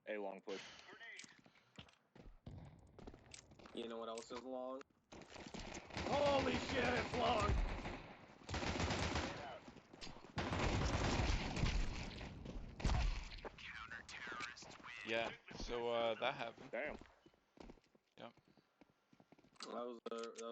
A long push. You know what else is long? Holy shit, it's long! Yeah, so that happened. Damn. Yep. That was